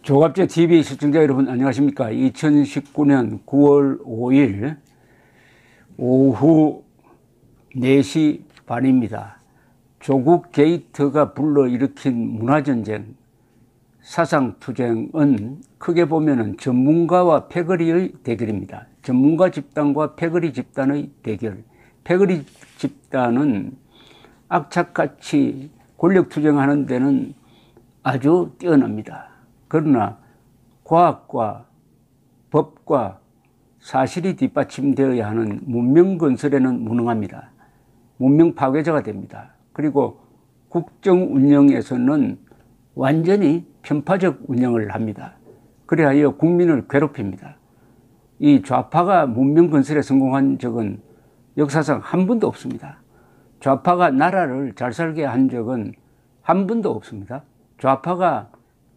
조갑제 TV 시청자 여러분 안녕하십니까. 2019년 9월 5일 오후 4시 반입니다. 조국 게이트가 불러일으킨 문화전쟁, 사상투쟁은 크게 보면은 전문가와 패거리의 대결입니다. 전문가 집단과 패거리 집단의 대결. 패거리 집단은 악착같이 권력투쟁하는 데는 아주 뛰어납니다. 그러나 과학과 법과 사실이 뒷받침되어야 하는 문명 건설에는 무능합니다. 문명 파괴자가 됩니다. 그리고 국정 운영에서는 완전히 편파적 운영을 합니다. 그래야 국민을 괴롭힙니다. 이 좌파가 문명 건설에 성공한 적은 역사상 한 번도 없습니다. 좌파가 나라를 잘 살게 한 적은 한 번도 없습니다. 좌파가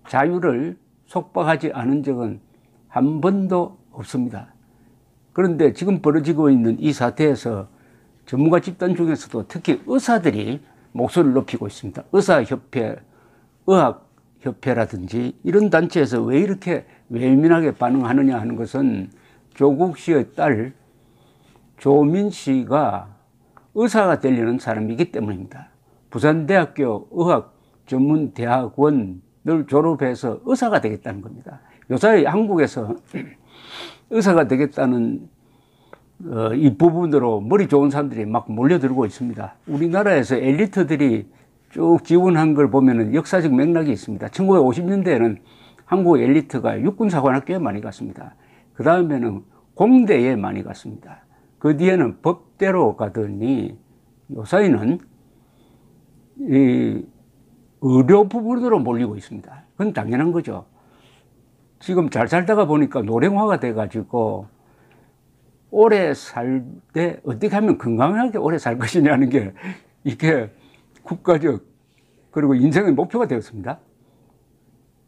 자유를 속박하지 않은 적은 한 번도 없습니다. 그런데 지금 벌어지고 있는 이 사태에서 전문가 집단 중에서도 특히 의사들이 목소리를 높이고 있습니다. 의사협회, 의학협회라든지 이런 단체에서 왜 이렇게 외면하게 반응하느냐 하는 것은 조국 씨의 딸 조민 씨가 의사가 되려는 사람이기 때문입니다. 부산대학교 의학전문대학원을 졸업해서 의사가 되겠다는 겁니다. 요새 한국에서 의사가 되겠다는 이 부분으로 머리 좋은 사람들이 막 몰려들고 있습니다. 우리나라에서 엘리트들이 쭉 지원한 걸 보면 역사적 맥락이 있습니다. 1950년대에는 한국 엘리트가 육군사관학교에 많이 갔습니다. 그 다음에는 공대에 많이 갔습니다. 그 뒤에는 법대로 가더니 요사이는 이 의료 부분으로 몰리고 있습니다. 그건 당연한 거죠. 지금 잘 살다가 보니까 노령화가 돼가지고 오래 살 때 어떻게 하면 건강하게 오래 살 것이냐는 게 이게 국가적 그리고 인생의 목표가 되었습니다.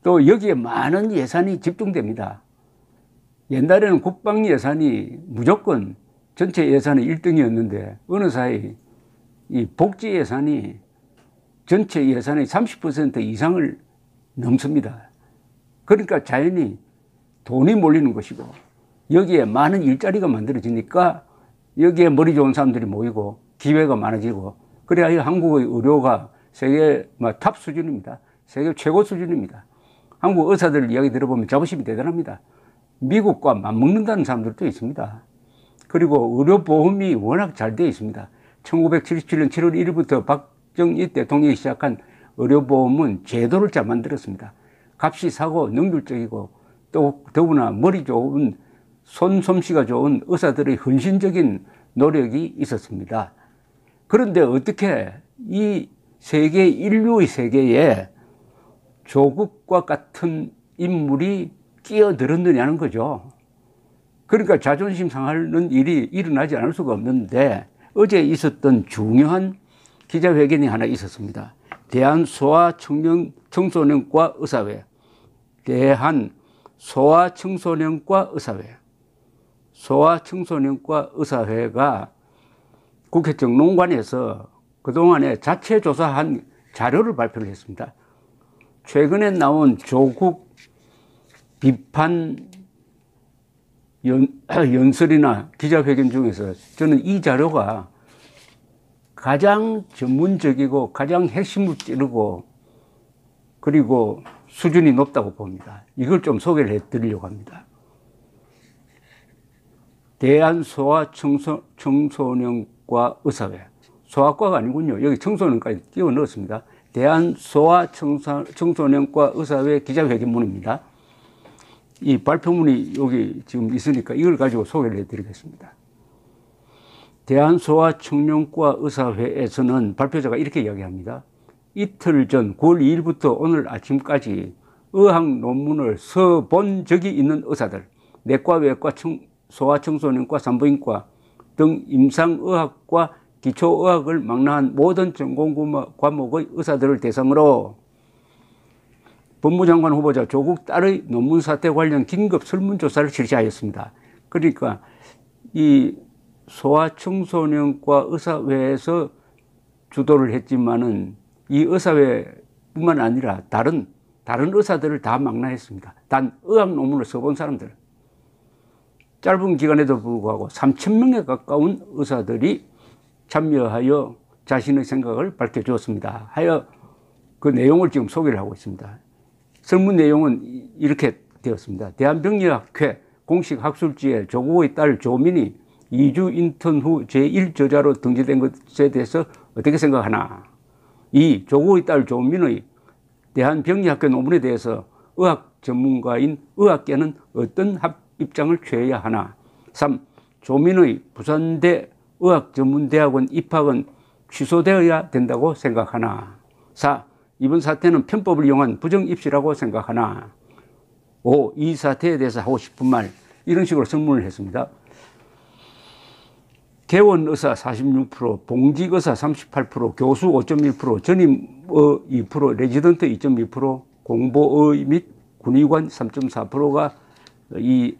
또 여기에 많은 예산이 집중됩니다. 옛날에는 국방 예산이 무조건 전체 예산의 1등이었는데 어느 사이 이 복지 예산이 전체 예산의 30% 이상을 넘습니다. 그러니까 자연히 돈이 몰리는 것이고 여기에 많은 일자리가 만들어지니까 여기에 머리 좋은 사람들이 모이고 기회가 많아지고 그래야 한국의 의료가 세계 탑 수준입니다. 세계 최고 수준입니다. 한국 의사들 이야기 들어보면 자부심이 대단합니다. 미국과 맞먹는다는 사람들도 있습니다. 그리고 의료보험이 워낙 잘 되어 있습니다. 1977년 7월 1일부터 박정희 대통령이 시작한 의료보험은 제도를 잘 만들었습니다. 값이 사고 능률적이고 또 더구나 머리 좋은 손솜씨가 좋은 의사들의 헌신적인 노력이 있었습니다. 그런데 어떻게 이 세계 인류의 세계에 조국과 같은 인물이 끼어들었느냐는 거죠. 그러니까 자존심 상하는 일이 일어나지 않을 수가 없는데 어제 있었던 중요한 기자회견이 하나 있었습니다. 대한소아청소년과 의사회, 대한소아청소년과 의사회, 소아청소년과 의사회가 국회 정론관에서 그동안에 자체 조사한 자료를 발표를 했습니다. 최근에 나온 조국 비판 연설이나 기자회견 중에서 저는 이 자료가 가장 전문적이고 가장 핵심을 찌르고 그리고 수준이 높다고 봅니다. 이걸 좀 소개를 해드리려고 합니다. 대한소아청소년과 의사회, 소아과가 아니군요. 여기 청소년까지 끼워 넣었습니다. 대한소아청소년과 의사회 기자회견문입니다. 이 발표문이 여기 지금 있으니까 이걸 가지고 소개를 해드리겠습니다. 대한소아청년과 의사회에서는 발표자가 이렇게 이야기합니다. 이틀 전 9월 2일부터 오늘 아침까지 의학 논문을 써본 적이 있는 의사들, 내과, 외과, 소아청소년과 산부인과 등 임상의학과 기초의학을 망라한 모든 전공 과목의 의사들을 대상으로 법무장관 후보자 조국 딸의 논문 사태 관련 긴급 설문조사를 실시하였습니다. 그러니까 이 소아청소년과 의사회에서 주도를 했지만은 이 의사회뿐만 아니라 다른 다른 의사들을 다 망라했습니다. 단 의학 논문을 써본 사람들. 짧은 기간에도 불구하고 3,000명에 가까운 의사들이 참여하여 자신의 생각을 밝혀주었습니다. 하여 그 내용을 지금 소개를 하고 있습니다. 설문 내용은 이렇게 되었습니다. 대한병리학회 공식 학술지에 조국의 딸 조민이 2주 인턴 후 제1저자로 등재된 것에 대해서 어떻게 생각하나? 2. 조국의 딸 조민의 대한병리학회 논문에 대해서 의학 전문가인 의학계는 어떤 입장을 취해야 하나? 3. 조민의 부산대 의학전문대학원 입학은 취소되어야 된다고 생각하나? 4. 이번 사태는 편법을 이용한 부정입시라고 생각하나? 5. 이 사태에 대해서 하고 싶은 말. 이런 식으로 설문을 했습니다. 개원의사 46%, 봉직의사 38%, 교수 5.1%, 전임의 2%, 레지던트 2.2%, 공보의 및 군의관 3.4%가 이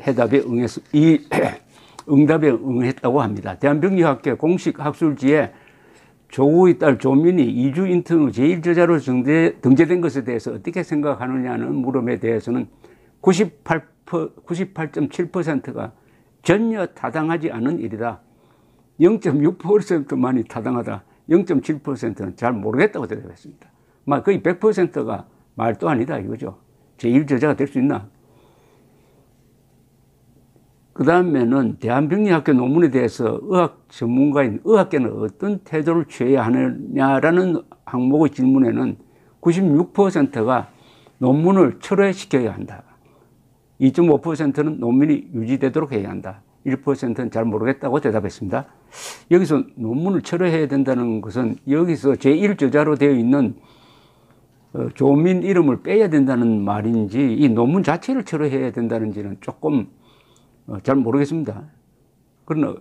응답에 응했다고 합니다. 대한병리학회 공식 학술지에 조국의 딸 조민이 2주 인턴 후 제1저자로 등재된 것에 대해서 어떻게 생각하느냐는 물음에 대해서는 98.7%가 전혀 타당하지 않은 일이다. 0.6%만이 타당하다. 0.7%는 잘 모르겠다고 대답했습니다. 거의 100%가 말도 아니다 이거죠. 제1저자가 될 수 있나? 그 다음에는 대한병리학회 논문에 대해서 의학 전문가인 의학계는 어떤 태도를 취해야 하느냐라는 항목의 질문에는 96%가 논문을 철회시켜야 한다. 2.5%는 논문이 유지되도록 해야 한다. 1%는 잘 모르겠다고 대답했습니다. 여기서 논문을 철회해야 된다는 것은 여기서 제1저자로 되어 있는 조민 이름을 빼야 된다는 말인지 이 논문 자체를 철회해야 된다는지는 조금 잘 모르겠습니다. 그러나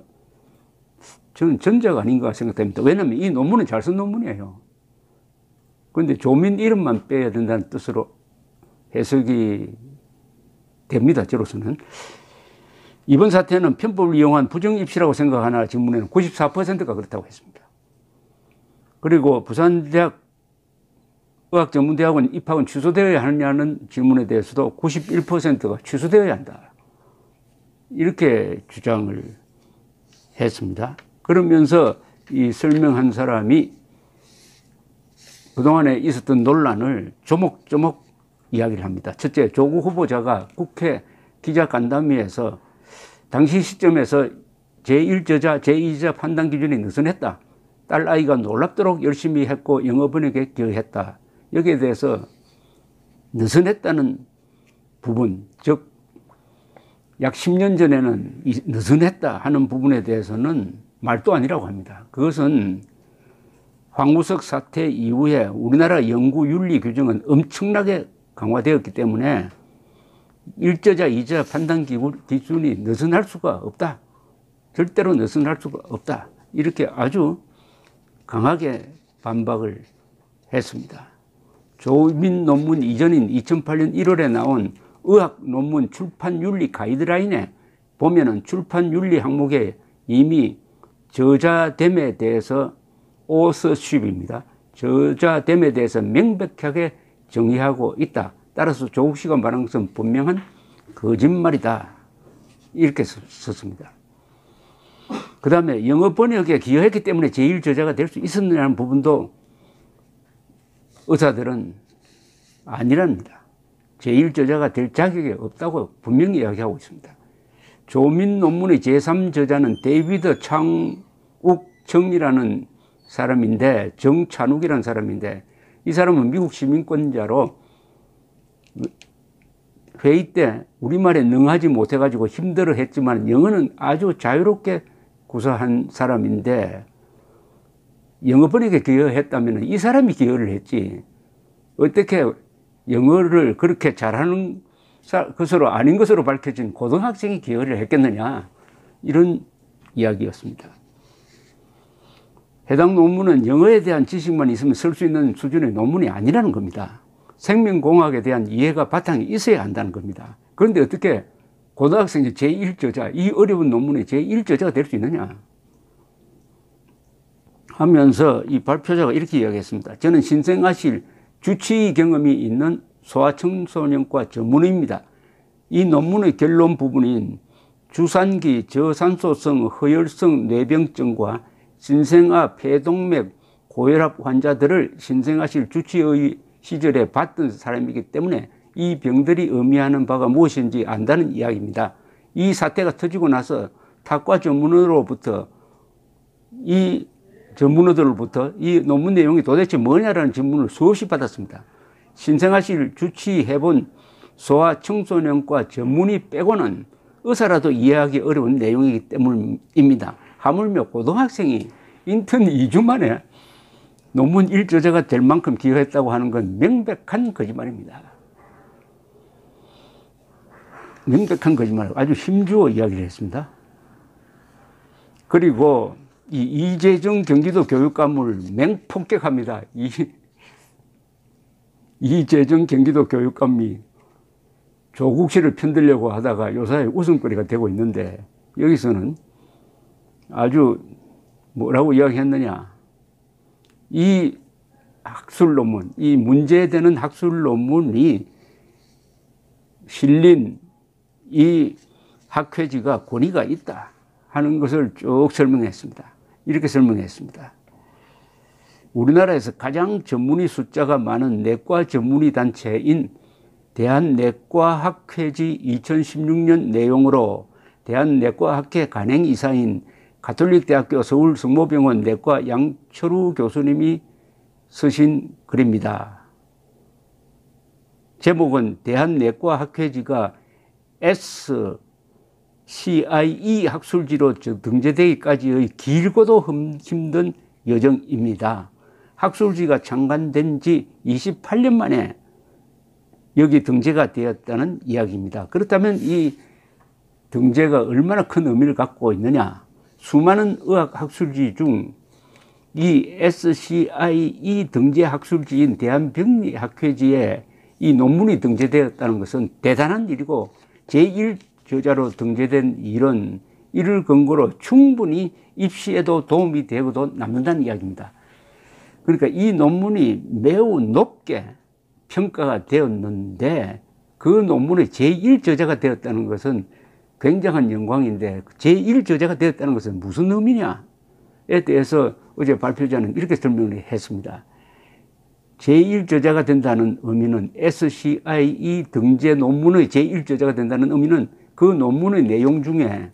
저는 전자가 아닌가 생각됩니다. 왜냐하면 이 논문은 잘 쓴 논문이에요. 그런데 조민 이름만 빼야 된다는 뜻으로 해석이 됩니다. 저로서는. 이번 사태는 편법을 이용한 부정입시라고 생각하나 질문에는 94%가 그렇다고 했습니다. 그리고 부산대학 의학전문대학원 입학은 취소되어야 하느냐는 질문에 대해서도 91%가 취소되어야 한다. 이렇게 주장을 했습니다. 그러면서 이 설명한 사람이 그동안에 있었던 논란을 조목조목 이야기를 합니다. 첫째, 조국 후보자가 국회 기자간담회에서 당시 시점에서 제1저자, 제2저자 판단 기준이 느슨했다. 딸 아이가 놀랍도록 열심히 했고 영어 번역에 기여했다. 여기에 대해서 느슨했다는 부분, 즉 약 10년 전에는 느슨했다 하는 부분에 대해서는 말도 아니라고 합니다. 그것은 황우석 사태 이후에 우리나라 연구 윤리 규정은 엄청나게 강화되었기 때문에 1저자, 2저자 판단 기준이 느슨할 수가 없다. 절대로 느슨할 수가 없다. 이렇게 아주 강하게 반박을 했습니다. 조민 논문 이전인 2008년 1월에 나온 의학 논문 출판 윤리 가이드라인에 보면은 출판 윤리 항목에 이미 저자됨에 대해서 authorship입니다. 저자됨에 대해서 명백하게 정의하고 있다. 따라서 조국 씨가 말한 것은 분명한 거짓말이다. 이렇게 썼습니다. 그 다음에 영어 번역에 기여했기 때문에 제1저자가 될 수 있었느냐는 부분도 의사들은 아니랍니다. 제1저자가 될 자격이 없다고 분명히 이야기하고 있습니다. 조민 논문의 제3저자는 데이비드 창욱정이라는 사람인데, 정찬욱이라는 사람인데, 이 사람은 미국 시민권자로 회의 때 우리말에 능하지 못해가지고 힘들어 했지만 영어는 아주 자유롭게 구사한 사람인데, 영어 번역에 기여했다면 이 사람이 기여를 했지, 어떻게 영어를 그렇게 잘하는 것으로 아닌 것으로 밝혀진 고등학생이 기여를 했겠느냐, 이런 이야기였습니다. 해당 논문은 영어에 대한 지식만 있으면 쓸 수 있는 수준의 논문이 아니라는 겁니다. 생명공학에 대한 이해가 바탕이 있어야 한다는 겁니다. 그런데 어떻게 고등학생이 제1저자, 이 어려운 논문의 제1저자가 될 수 있느냐 하면서 이 발표자가 이렇게 이야기했습니다. 저는 신생아실 주치의 경험이 있는 소아청소년과 전문의입니다. 이 논문의 결론 부분인 주산기 저산소성 허혈성 뇌병증과 신생아 폐동맥 고혈압 환자들을 신생아실 주치의 시절에 봤던 사람이기 때문에 이 병들이 의미하는 바가 무엇인지 안다는 이야기입니다. 이 사태가 터지고 나서 타과 전문의들로부터 이 논문 내용이 도대체 뭐냐라는 질문을 수없이 받았습니다. 신생아실 주치해본 소아청소년과 전문의 빼고는 의사라도 이해하기 어려운 내용이기 때문입니다. 하물며 고등학생이 인턴 2주 만에 논문 1저자가 될 만큼 기여했다고 하는 건 명백한 거짓말입니다. 명백한 거짓말, 아주 힘주어 이야기를 했습니다. 그리고 이 이재정 경기도 교육감을 맹폭격합니다. 이재정 경기도 교육감이 조국 씨를 편들려고 하다가 요사이 웃음거리가 되고 있는데, 여기서는 아주 뭐라고 이야기했느냐. 이 학술 논문, 이 문제되는 학술 논문이 실린 이 학회지가 권위가 있다 하는 것을 쭉 설명했습니다. 이렇게 설명했습니다. 우리나라에서 가장 전문의 숫자가 많은 내과 전문의 단체인 대한내과학회지 2016년 내용으로 대한내과학회 간행이사인 가톨릭대학교 서울성모병원 내과 양철우 교수님이 쓰신 글입니다. 제목은 대한내과학회지가 SCIE 학술지로 등재되기까지의 길고도 힘든 여정입니다. 학술지가 창간된 지 28년 만에 여기 등재가 되었다는 이야기입니다. 그렇다면 이 등재가 얼마나 큰 의미를 갖고 있느냐. 수많은 의학 학술지 중 이 SCIE 등재 학술지인 대한병리학회지에 이 논문이 등재되었다는 것은 대단한 일이고, 제1저자로 등재된 일은 이를 근거로 충분히 입시에도 도움이 되고도 남는다는 이야기입니다. 그러니까 이 논문이 매우 높게 평가가 되었는데 그 논문의 제1저자가 되었다는 것은 굉장한 영광인데, 제1저자가 되었다는 것은 무슨 의미냐에 대해서 어제 발표자는 이렇게 설명을 했습니다. 제1저자가 된다는 의미는, SCIE 등재 논문의 제1저자가 된다는 의미는 그 논문의 내용 중에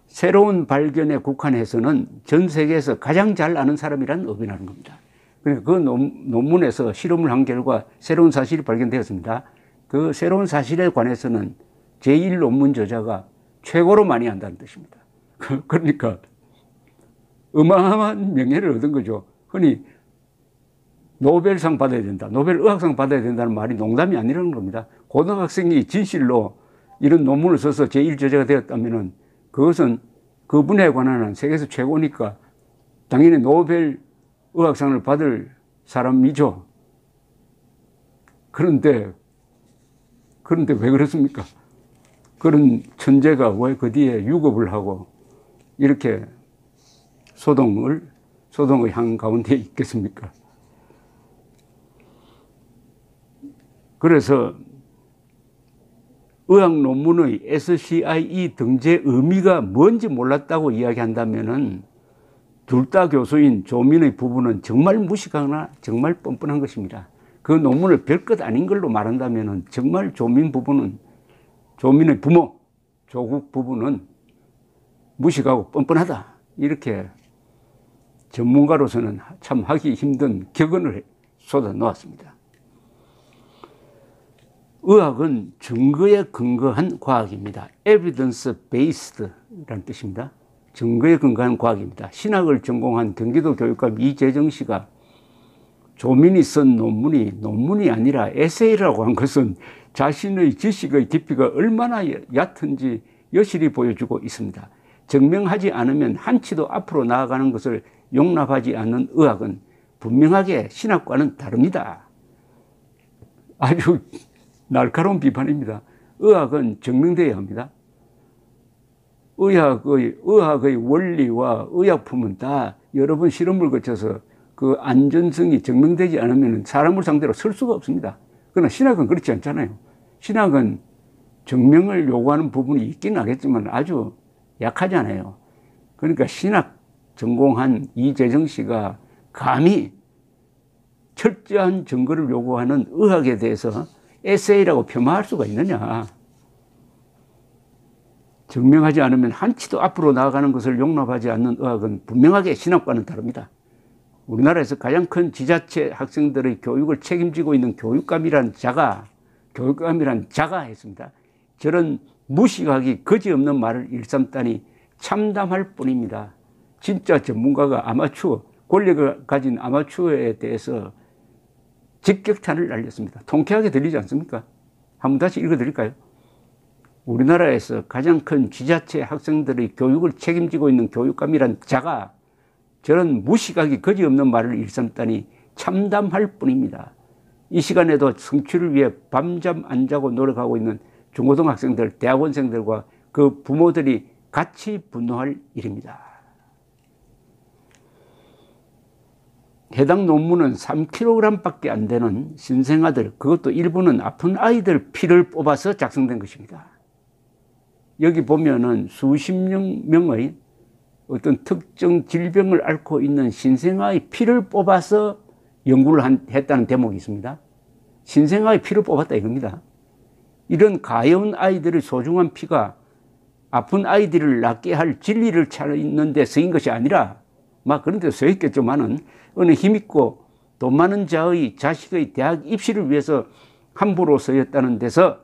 새로운 발견에 국한해서는 전 세계에서 가장 잘 아는 사람이라는 의미라는 겁니다. 그러니까 그 논문에서 실험을 한 결과 새로운 사실이 발견되었습니다. 그 새로운 사실에 관해서는 제1논문 저자가 최고로 많이 한다는 뜻입니다. 그러니까 어마어마한 명예를 얻은 거죠. 흔히 노벨상 받아야 된다, 노벨 의학상 받아야 된다는 말이 농담이 아니라는 겁니다. 고등학생이 진실로 이런 논문을 써서 제1저자가 되었다면 그것은 그분에 관한 세계에서 최고니까 당연히 노벨 의학상을 받을 사람이죠. 그런데 왜 그렇습니까? 그런 천재가 왜 그 뒤에 유급을 하고 이렇게 소동의 한가운데 있겠습니까? 그래서 의학 논문의 SCIE 등재 의미가 뭔지 몰랐다고 이야기한다면은 둘 다 교수인 조민의 부부는 정말 무식하거나 정말 뻔뻔한 것입니다. 그 논문을 별것 아닌 걸로 말한다면은 정말 조민의 부모, 조국 부부는 무식하고 뻔뻔하다. 이렇게 전문가로서는 참 하기 힘든 격언을 쏟아 놓았습니다. 의학은 증거에 근거한 과학입니다. evidence based 라는 뜻입니다. 증거에 근거한 과학입니다. 신학을 전공한 경기도 교육감 이재정 씨가 조민이 쓴 논문이 아니라 에세이라고 한 것은 자신의 지식의 깊이가 얼마나 얕은지 여실히 보여주고 있습니다. 증명하지 않으면 한치도 앞으로 나아가는 것을 용납하지 않는 의학은 분명하게 신학과는 다릅니다. 아주 날카로운 비판입니다. 의학은 증명되어야 합니다. 의학의 원리와 의약품은 다 여러 번 실험을 거쳐서 그 안전성이 증명되지 않으면 사람을 상대로 쓸 수가 없습니다. 그러나 신학은 그렇지 않잖아요. 신학은 증명을 요구하는 부분이 있긴 하겠지만 아주 약하잖아요. 그러니까 신학 전공한 이재정 씨가 감히 철저한 증거를 요구하는 의학에 대해서 에세이라고 폄하할 수가 있느냐. 증명하지 않으면 한치도 앞으로 나아가는 것을 용납하지 않는 의학은 분명하게 신학과는 다릅니다. 우리나라에서 가장 큰 지자체 학생들의 교육을 책임지고 있는 교육감이란 자가 했습니다. 저런 무식하기 거지없는 말을 일삼다니 참담할 뿐입니다. 진짜 전문가가 아마추어, 권력을 가진 아마추어에 대해서 직격탄을 날렸습니다. 통쾌하게 들리지 않습니까? 한번 다시 읽어드릴까요? 우리나라에서 가장 큰 지자체 학생들의 교육을 책임지고 있는 교육감이란 자가 저런 무식하기 거지없는 말을 일삼다니 참담할 뿐입니다. 이 시간에도 성취를 위해 밤잠 안 자고 노력하고 있는 중고등학생들, 대학원생들과 그 부모들이 같이 분노할 일입니다. 해당 논문은 3kg밖에 안 되는 신생아들, 그것도 일부는 아픈 아이들 피를 뽑아서 작성된 것입니다. 여기 보면은 수십 명의 어떤 특정 질병을 앓고 있는 신생아의 피를 뽑아서 연구를 했다는 대목이 있습니다. 신생아의 피를 뽑았다 이겁니다. 이런 가여운 아이들의 소중한 피가 아픈 아이들을 낫게 할 진리를 찾는 데 쓰인 것이 아니라 막 그런 데 쓰였겠지만은 어느 힘있고 돈 많은 자의 자식의 대학 입시를 위해서 함부로 쓰였다는 데서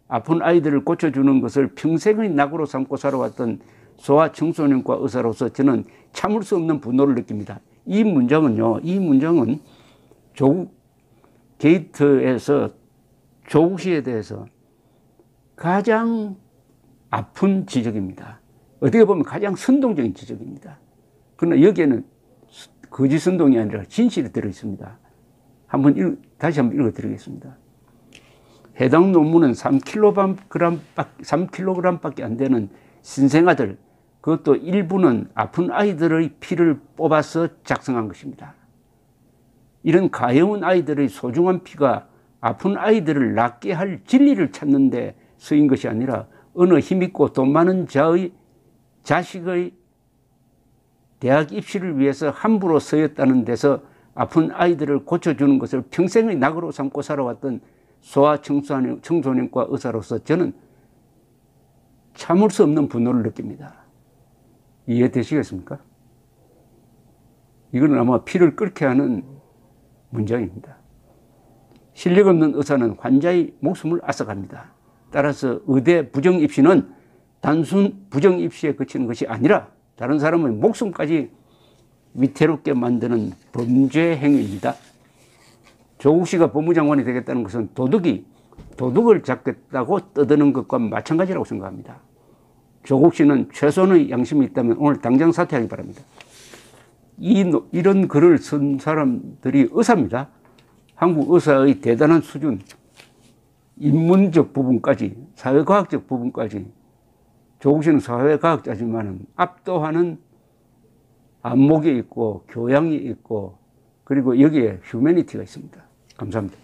아픈 아이들을 고쳐주는 것을 평생의 낙으로 삼고 살아왔던 소아 청소년과 의사로서 저는 참을 수 없는 분노를 느낍니다. 이 문장은 조국 게이트에서 조국 씨에 대해서 가장 아픈 지적입니다. 어떻게 보면 가장 선동적인 지적입니다. 그러나 여기에는 거짓 선동이 아니라 진실이 들어있습니다. 다시 한번 읽어드리겠습니다. 해당 논문은 3kg밖에 안 되는 신생아들, 그것도 일부는 아픈 아이들의 피를 뽑아서 작성한 것입니다. 이런 가여운 아이들의 소중한 피가 아픈 아이들을 낫게 할 진리를 찾는 데 쓰인 것이 아니라 어느 힘있고 돈 많은 자의 자식의 대학 입시를 위해서 함부로 쓰였다는 데서 아픈 아이들을 고쳐주는 것을 평생의 낙으로 삼고 살아왔던 소아 청소년과 의사로서 저는 참을 수 없는 분노를 느낍니다. 이해되시겠습니까? 이거는 아마 피를 끓게 하는 문장입니다. 실력 없는 의사는 환자의 목숨을 앗아갑니다. 따라서 의대 부정입시는 단순 부정입시에 그치는 것이 아니라 다른 사람의 목숨까지 위태롭게 만드는 범죄 행위입니다. 조국 씨가 법무장관이 되겠다는 것은 도둑을 잡겠다고 떠드는 것과 마찬가지라고 생각합니다. 조국 씨는 최소한의 양심이 있다면 오늘 당장 사퇴하기 바랍니다. 이런 글을 쓴 사람들이 의사입니다. 한국 의사의 대단한 수준, 인문적 부분까지, 사회과학적 부분까지, 조국 씨는 사회과학자지만 압도하는 안목이 있고 교양이 있고 그리고 여기에 휴머니티가 있습니다. 감사합니다.